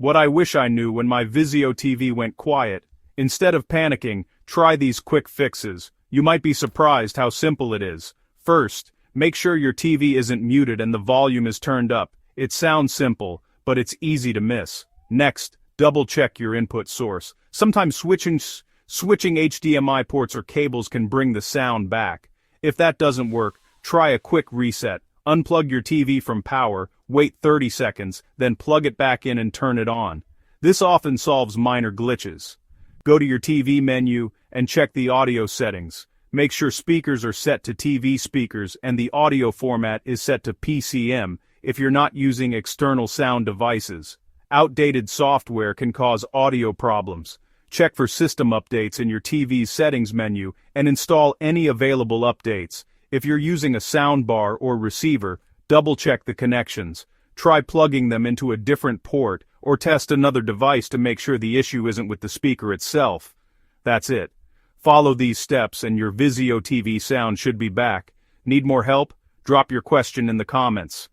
What I wish I knew when my Vizio TV went quiet. Instead of panicking, try these quick fixes. You might be surprised how simple it is. First, make sure your TV isn't muted and the volume is turned up. It sounds simple, but it's easy to miss. Next, double-check your input source. Sometimes switching HDMI ports or cables can bring the sound back. If that doesn't work, try a quick reset. Unplug your TV from power, wait 30 seconds, then plug it back in and turn it on. This often solves minor glitches. Go to your TV menu and check the audio settings. Make sure speakers are set to TV speakers and the audio format is set to PCM if you're not using external sound devices. Outdated software can cause audio problems. Check for system updates in your TV's settings menu and install any available updates. If you're using a soundbar or receiver, double-check the connections. Try plugging them into a different port or test another device to make sure the issue isn't with the speaker itself. That's it. Follow these steps and your Vizio TV sound should be back. Need more help? Drop your question in the comments.